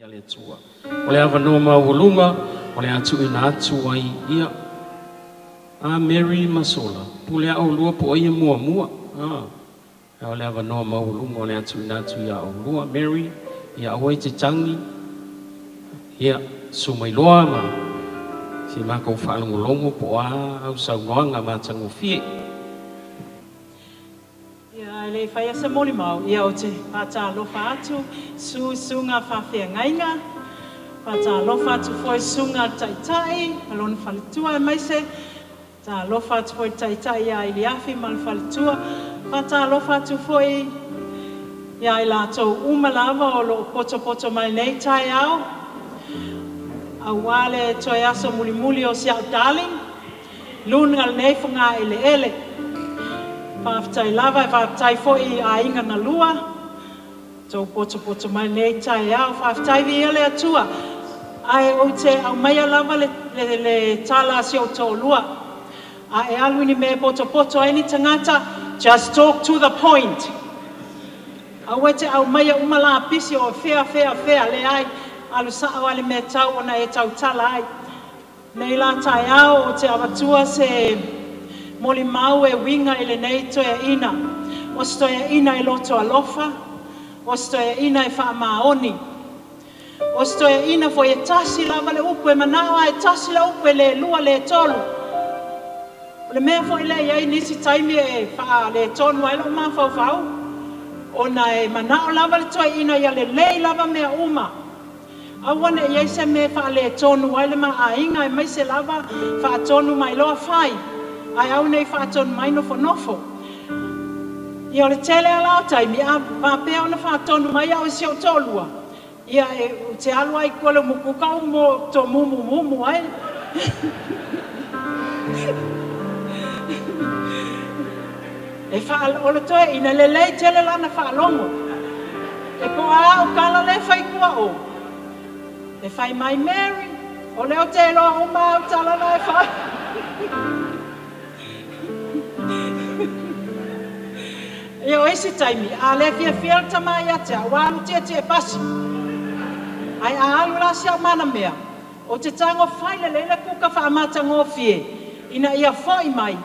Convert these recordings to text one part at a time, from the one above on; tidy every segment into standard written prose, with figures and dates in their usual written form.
ia le tua. O le avanoa maulunga, o le atu ina atu ai ia. A Mary Masola, pule au lua po ia mua mua. O le avanoa maulunga, o le atu ina atu ia au lua. Mary, ia au te tangi. Ia, sumailoa ma. Si mako whaalongolongo po a au saunoanga ma tango fie. Le whaia sa moli mau, ia o te pata alofa atu, sunga whawhia ngainga, pata alofa atu foi sunga taitai, alona whalitua e maise, ta alofa atu foi taitai a iliafi mal whalitua, pata alofa atu foi ia i lato umalava o lo poto mai nei tai au, a wale toi aso muli muli o siau darling, lungal nei funga ele. Whaftai lava, whaftai foi a inga na lua. Tau poto mai nei tai au, whaftai vi ele atua. Ai o te au maia lava le tala si o tō lua. A e aluini me poto aini tangata, just talk to the point. Au e te au maia umala pisi o fea le ai. Alu saa wale me tau ona e tau tala ai. Nei la tai au o te awatua se moli mau e winga i le nei toia ina. O stoia ina i loto alofa. O stoia ina i wha maoni. O stoia ina fo e tasi lava le upu e manawa e tasi la upu e le lua le tolu. O le mea fo i le iai nisi taimi e wha le tonu ai lo maa fau. O na e manao lava le toia ina i le lei lava mea uma. Awane iai se me wha le tonu ai le maa inga e maise lava wha tonu mai loa fai. Ai au nei whātonu mai nofo. Ia o le tele ala o taimi, a whāpea ona whātonu mai au si o tōlua. Ia e te alua i kole mukukau mo tō mumu ai. E o le toe ina le lei tele lana whaalongo. E po a o kala le whai kua o. E whai mai Mary, o leo te loa o maa o tala na e whai. Ia o esi taimi, a le fia tamai a te awalu tia pasi. Ai a alu la si au mana mea. O te tango whaile leila kuka whaamata ngofie. Ina ia foi mai.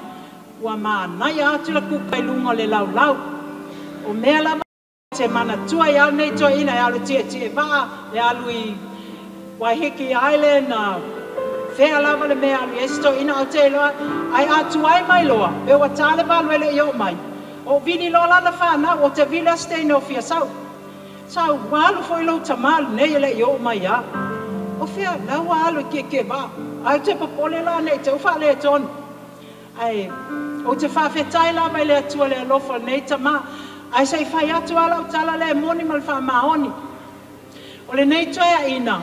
Ua maa nai atu la kuka i lungo le lau. O mea la te mana tua i au nei toa ina i alu tia waa. Le alu i Waiheke Island na whea lava le mea alu esto ina o te loa. Ai atu ai mai loa. E ua tale walu ele i o mai. O vini lo lana whana, o te vila stay no fia sau. Sau, walu fo ilo tamalu, nei ele i o mai a. O fia, la walu ke ba. Ai te popole la nei, te ufa le tonu. Ai, o te whawhetai la mai le atua le alofa nei tama. Ai sei whai atu ala o tala le moni mal wha maoni. O le nei toia ina.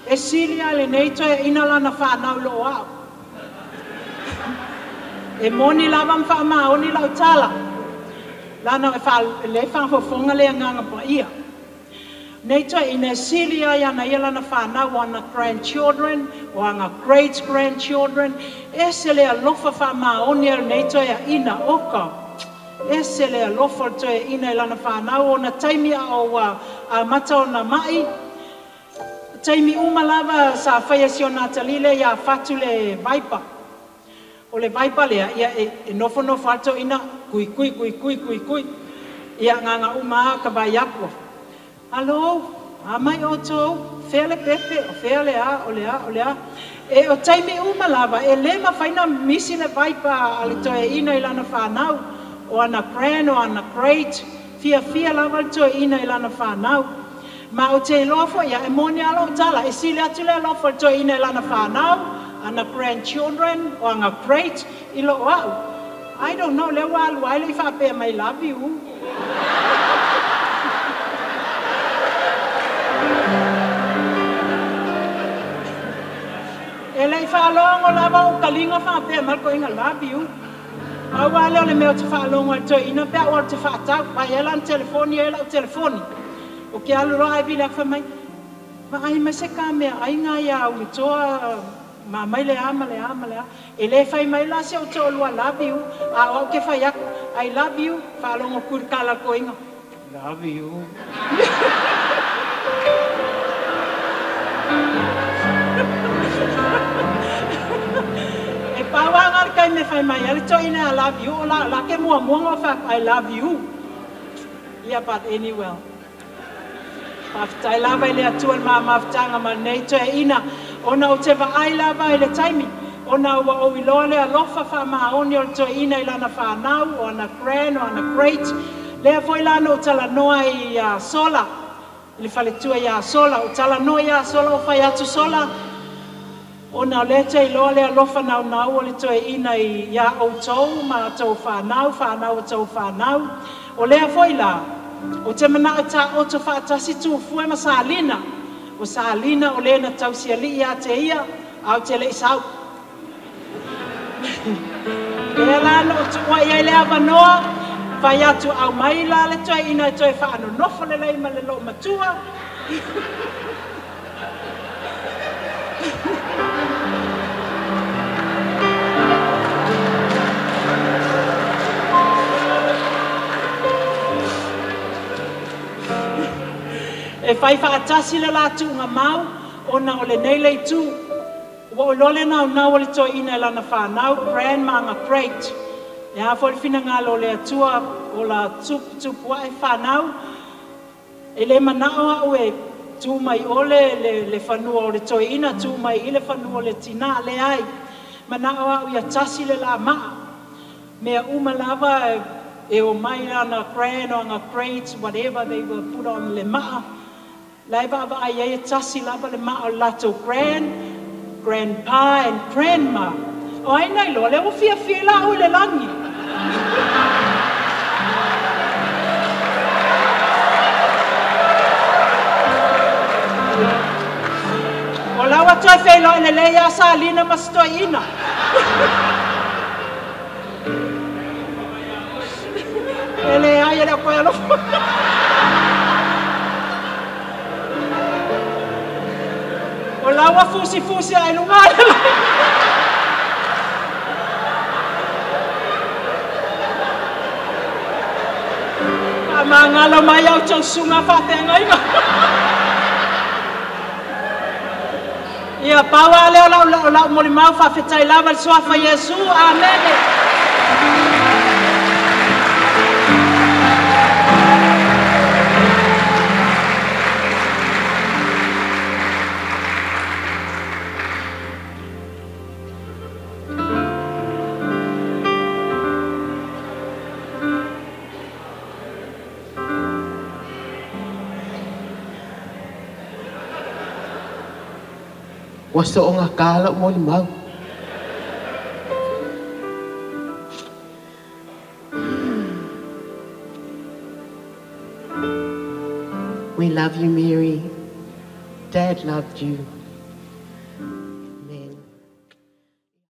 E silia le nei toia ina lana whanau lo au. E moni lava mwha maoni lau tala. Lana le whawhafonga le nganga pa ia. Nei toa ina silia ia na ia lana whanau o ana grandchildren, o ana great-grandchildren. E se le alofa whamaoni al nei toa ina oka. E se le alofa toa ina lana whanau o na taimi o a mata o na mai. Taimi umalava sa whaia si o Natalile ia whatu le vaipa. O le vaipa lea ia e nofo ato ina kui. Ia nganga umaa ka vai apua. Alo, amai o tō, whea le pepe, o whea o lea. E o taimi umalava, e le mawhaina misi le vaipa ale toe ina i lana whanau. O ana grand, o ana great, fia lava le toe ina i lana whanau. Ma o te lofo, ia e moni alo tala, e sili atu le lofo le toe ina i lana whanau. Ana grandchildren, o ana great, ilo au. I don't know, le walu ai le whapea mai love you. E le whaalongo lava o kalinga whapea malko inga love you. Au wale o le meo te whaalongo al toi ina pia o te whaatau. Pai elan telefoni, ela o telefoni. O ke alu roa e vile a whamai. Ma ai mai se ka mea, ai ngā ia au toa. Ma mai le ama. E le whai mai la se o tō lua love you. A o ke whai aku, I love you. Whaalongo kurikala ko inga. Love you. me fai mai ale to ina I love you la ke mua fa I love you. Yeah, but anyway. I love ile atua ma tanga ma nei to ina ona o te va I love ile taimi. Ona wa o ilole alofa fa ma oni o to ina ilana fa now on a grand on a great. Le foi lana o tala noa I sola. Le fale tua ia sola o tala noa ia sola o fai atu sola. Ona le te ilole alofa na o le to ina ia o tou ma to fa now o to fa now. O le foi la o te mana ta o to fa ta si tu fu ma salina. O salina o le na tau si ali ia te ia au te le sau. E la no tu wa ia le avanoa fai atu au mai la le toi ina toi fa ano nofo le lei ma le lo matua. E fai fa atasi le la tu nga mau ona o le nei le tu. Wa lole na o le toi ina lana fa now grandma nga great. E a fol fina ngalo le atua o la tup wa e fa now. E le manao o e tu mai ole le fanua o le toi ina tu mai ile fanua o le tina le ai. Manao o ia tasi le la ma. Mea umalava e o mai na grand or nga great whatever they will put on le ma. Lai baba ai e tasi lava le ma o lato grandpa and grandma. O ai nei lo le o fia la o le langi. O lawa toi fia lo ina le ia sa lina mastoi ina. Ele ai ele koe alo. O lawa fusi ai lunga. Mangalo mai au tau sunga whatenga inga. Ia pawa leo lau moli mau whawhetai lava le soafa Yesu. Amen. Wasa o ngā kāla mo ni mau. We love you, Mary. Dad loved you.